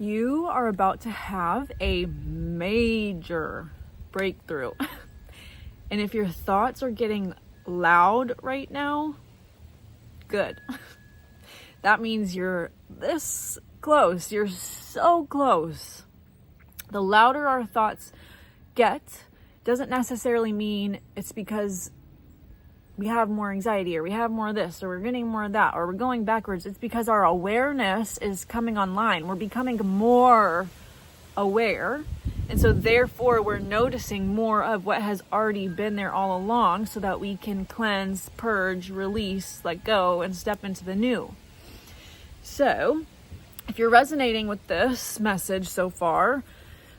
You are about to have a major breakthrough. And if your thoughts are getting loud right now, good. That means you're this close. You're so close. The louder our thoughts get doesn't necessarily mean it's because we have more anxiety or we have more of this or we're getting more of that or we're going backwards. It's because our awareness is coming online. We're becoming more aware. And so therefore we're noticing more of what has already been there all along so that we can cleanse, purge, release, let go, and step into the new. So if you're resonating with this message so far,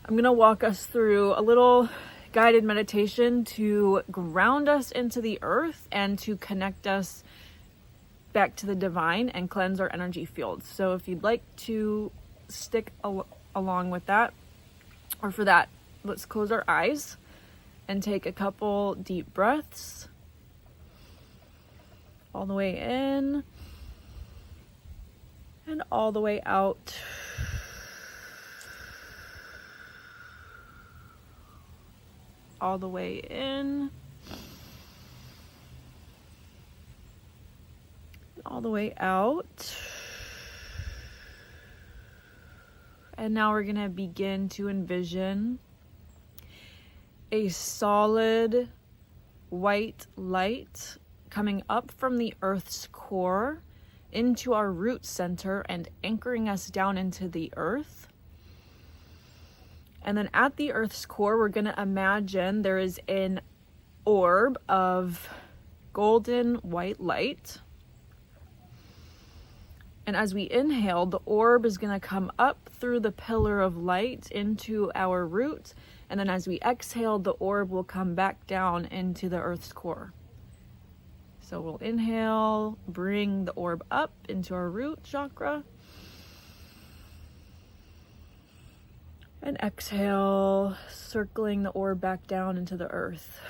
I'm going to walk us through a little guided meditation to ground us into the earth and to connect us back to the divine and cleanse our energy fields. So if you'd like to stick along with that, or for that, let's close our eyes and take a couple deep breaths all the way in and all the way out. All the way in, all the way out. And now we're going to begin to envision a solid white light coming up from the earth's core into our root center and anchoring us down into the earth. And then at the earth's core, we're going to imagine there is an orb of golden white light. And as we inhale, the orb is going to come up through the pillar of light into our root. And then as we exhale, the orb will come back down into the earth's core. So we'll inhale, bring the orb up into our root chakra. And exhale, circling the orb back down into the earth.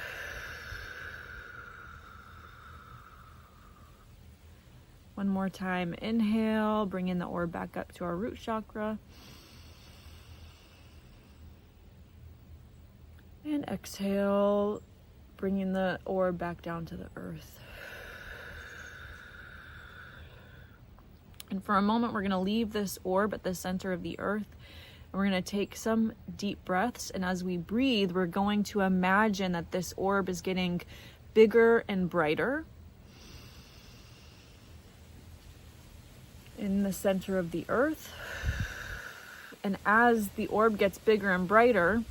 One more time, inhale, bringing the orb back up to our root chakra. And exhale, bringing the orb back down to the earth. And for a moment, we're going to leave this orb at the center of the earth. And we're going to take some deep breaths. And as we breathe, we're going to imagine that this orb is getting bigger and brighter in the center of the earth. And as the orb gets bigger and brighter,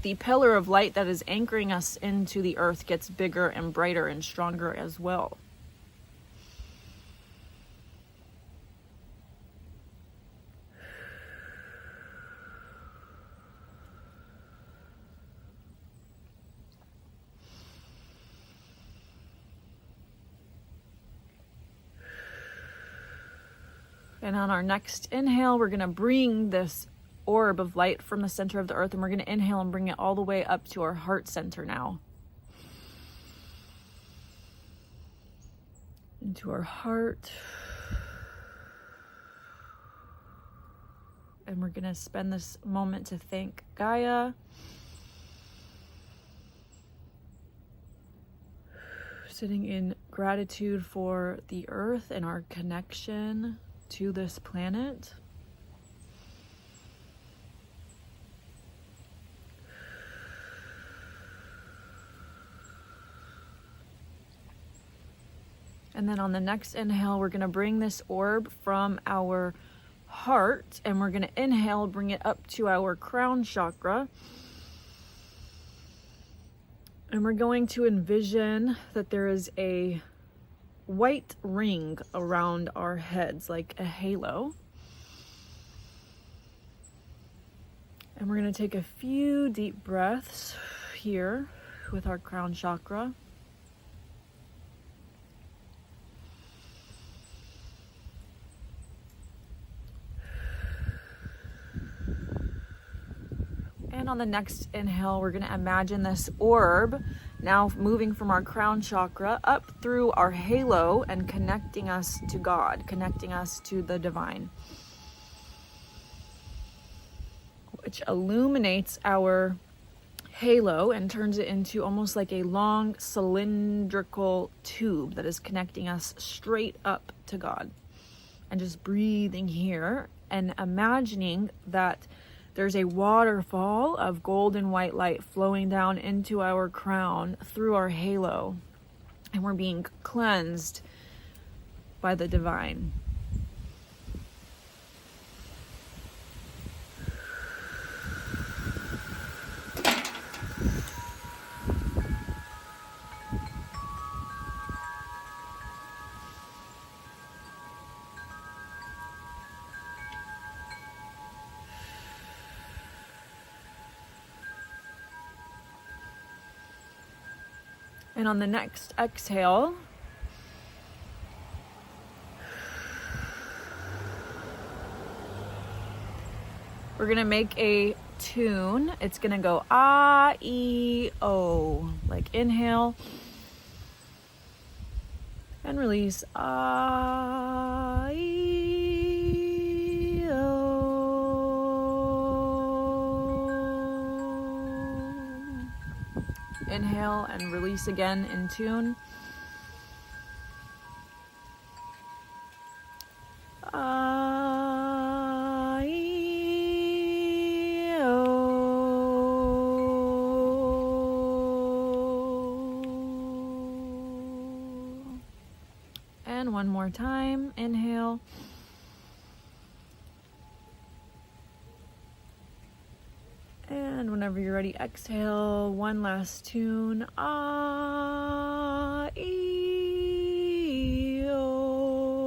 the pillar of light that is anchoring us into the earth gets bigger and brighter and stronger as well. And on our next inhale, we're going to bring this orb of light from the center of the earth, and we're going to inhale and bring it all the way up to our heart center now. Into our heart. And we're going to spend this moment to thank Gaia. Sitting in gratitude for the earth and our connection to this planet. And then on the next inhale, we're going to bring this orb from our heart, and we're going to inhale, bring it up to our crown chakra. And we're going to envision that there is a white ring around our heads, like a halo. And we're going to take a few deep breaths here with our crown chakra. And on the next inhale, we're going to imagine this orb now moving from our crown chakra up through our halo and connecting us to God, connecting us to the divine. which illuminates our halo and turns it into almost like a long cylindrical tube that is connecting us straight up to God. And just breathing here and imagining that there's a waterfall of golden white light flowing down into our crown through our halo, and we're being cleansed by the divine. And on the next exhale, we're going to make a tune. It's going to go ah, e, o. Like inhale and release ah, e, o. Inhale and release again in tune. Ah, e, o. And one more time. Inhale. And whenever you're ready, exhale. One last tune. Ah, e, o.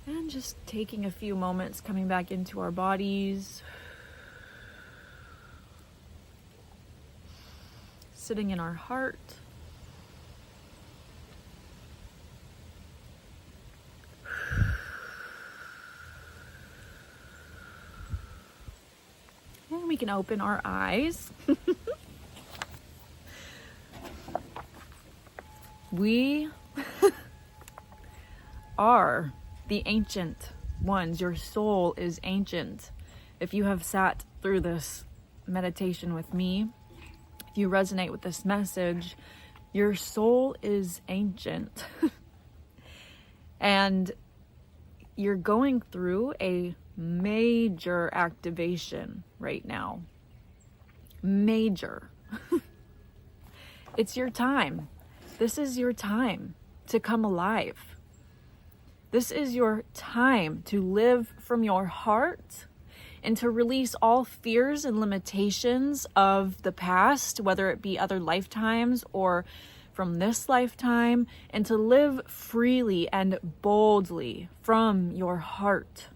And just taking a few moments, coming back into our bodies. Sitting in our heart. And we can open our eyes. We are the ancient ones. Your soul is ancient. If you have sat through this meditation with me, if you resonate with this message, your soul is ancient. And you're going through a major activation right now. Major. It's your time. This is your time to come alive. This is your time to live from your heart and to release all fears and limitations of the past, whether it be other lifetimes or from this lifetime, and to live freely and boldly from your heart.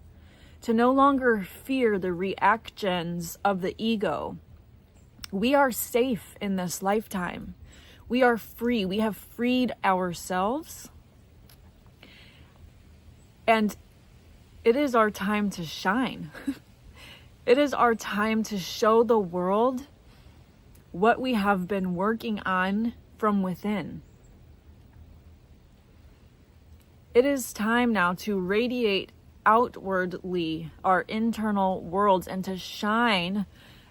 To no longer fear the reactions of the ego. We are safe in this lifetime. We are free. We have freed ourselves. And it is our time to shine. It is our time to show the world what we have been working on from within. It is time now to radiate outwardly our internal worlds and to shine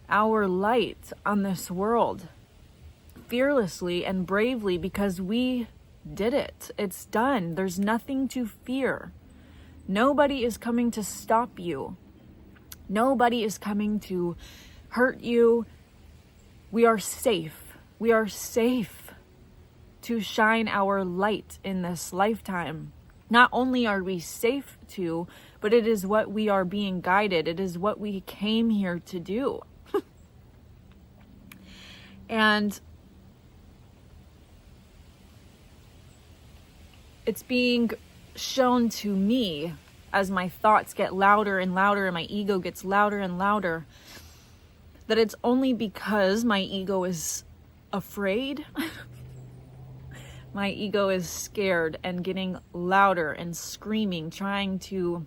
our light on this world fearlessly and bravely, because we did it. It's done. There's nothing to fear. Nobody is coming to stop you. Nobody is coming to hurt you. We are safe. We are safe to shine our light in this lifetime. Not only are we safe to, but it is what we are being guided. It is what we came here to do. And it's being shown to me as my thoughts get louder and louder and my ego gets louder and louder, that it's only because my ego is afraid. My ego is scared and getting louder and screaming, trying to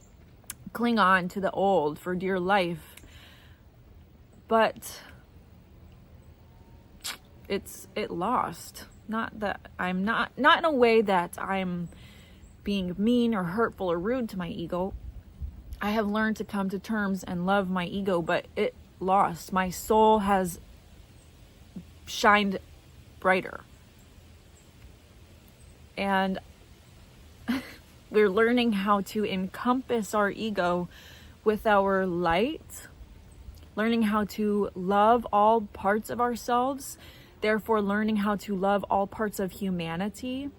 cling on to the old for dear life. But it lost. Not that I'm not in a way that I'm being mean or hurtful or rude to my ego. I have learned to come to terms and love my ego, but it lost. My soul has shined brighter. And we're learning how to encompass our ego with our light, learning how to love all parts of ourselves, therefore learning how to love all parts of humanity,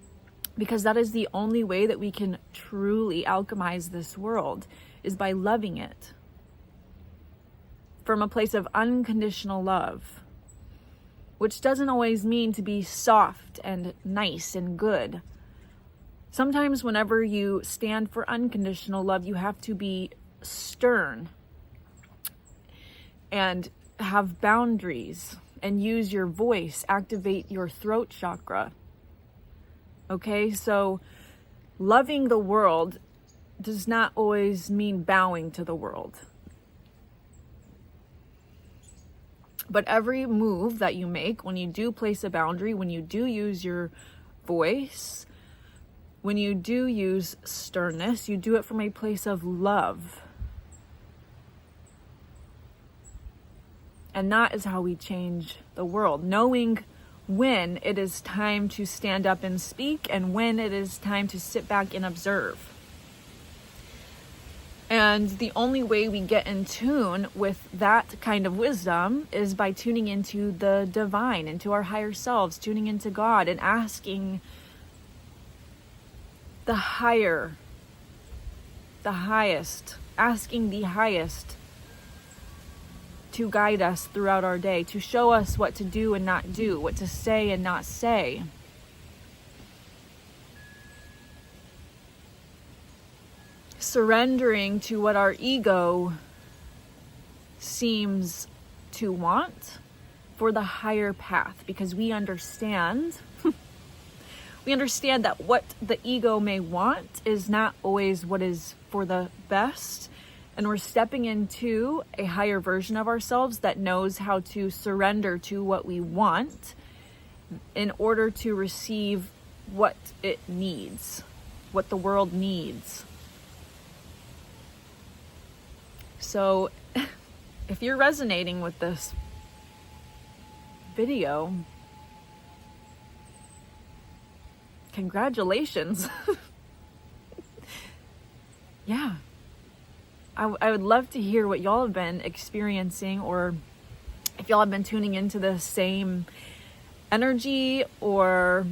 because that is the only way that we can truly alchemize this world, is by loving it from a place of unconditional love, which doesn't always mean to be soft and nice and good. Sometimes whenever you stand for unconditional love, you have to be stern and have boundaries and use your voice, activate your throat chakra. Okay, so loving the world does not always mean bowing to the world. But every move that you make, when you do place a boundary, when you do use your voice, when you do use sternness, you do it from a place of love. And that is how we change the world. Knowing when it is time to stand up and speak and when it is time to sit back and observe. And the only way we get in tune with that kind of wisdom is by tuning into the divine, into our higher selves, tuning into God and asking the highest to guide us throughout our day, to show us what to do and not do, what to say and not say. Surrendering to what our ego seems to want for the higher path, because we understand that what the ego may want is not always what is for the best. And we're stepping into a higher version of ourselves that knows how to surrender to what we want in order to receive what it needs, what the world needs. So if you're resonating with this video, congratulations. Yeah. I would love to hear what y'all have been experiencing, or if y'all have been tuning into the same energy, or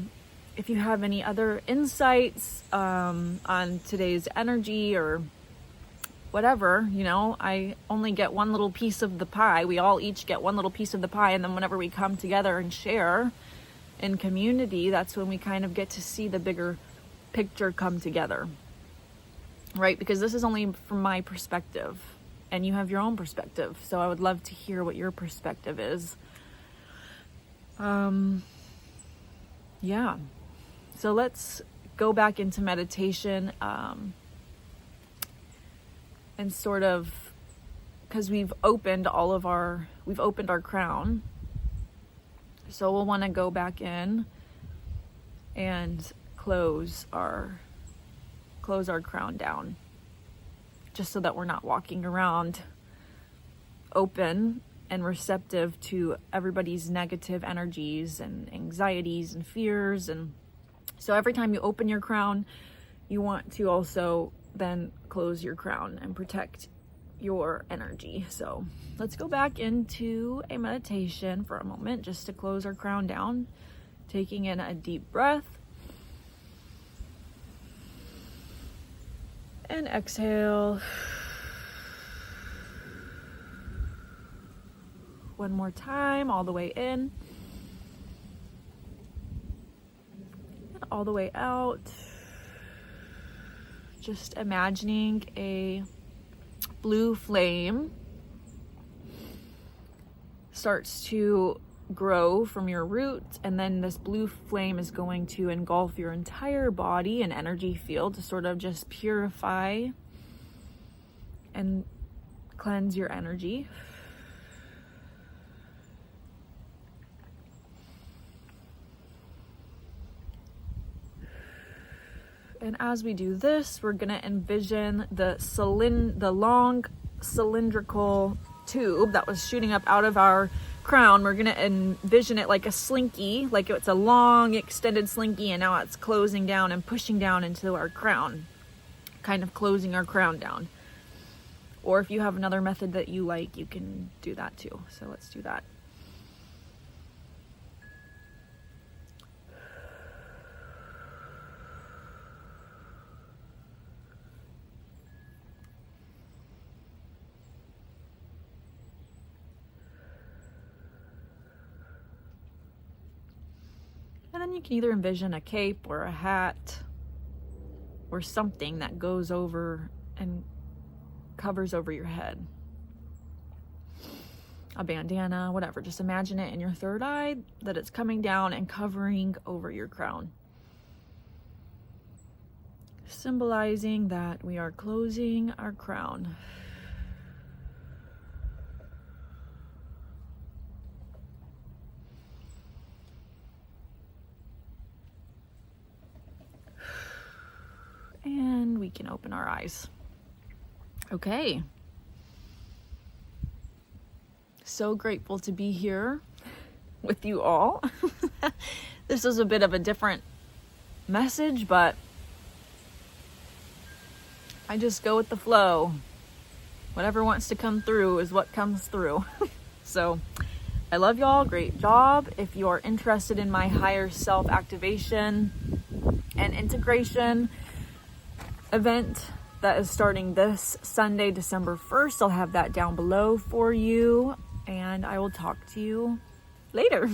if you have any other insights on today's energy or whatever. You know, I only get one little piece of the pie. We all each get one little piece of the pie, and then whenever we come together and share in community, that's when we kind of get to see the bigger picture come together. Right? Because this is only from my perspective, and you have your own perspective. So I would love to hear what your perspective is. Yeah. So let's go back into meditation, and sort of, because we've opened our crown. So we'll want to go back in and close our crown down, just so that we're not walking around open and receptive to everybody's negative energies and anxieties and fears. And so every time you open your crown, you want to also then close your crown and protect your energy. So let's go back into a meditation for a moment, just to close our crown down, taking in a deep breath. And exhale. One more time, all the way in. And all the way out. Just imagining a blue flame starts to grow from your root, and then this blue flame is going to engulf your entire body and energy field to sort of just purify and cleanse your energy. And as we do this, we're gonna envision the long cylindrical tube that was shooting up out of our crown. We're gonna envision it like a slinky, like it's a long extended slinky, and now it's closing down and pushing down into our crown, kind of closing our crown down. Or if you have another method that you like, you can do that too. So let's do that. And then you can either envision a cape or a hat or something that goes over and covers over your head. A bandana, whatever. Just imagine it in your third eye, that it's coming down and covering over your crown. Symbolizing that we are closing our crown. And we can open our eyes. Okay. So grateful to be here with you all. This was a bit of a different message, but I just go with the flow. Whatever wants to come through is what comes through. So I love y'all. Great job. If you are interested in my higher self activation and integration event that is starting this Sunday, December 1st, I'll have that down below for you, and I will talk to you later.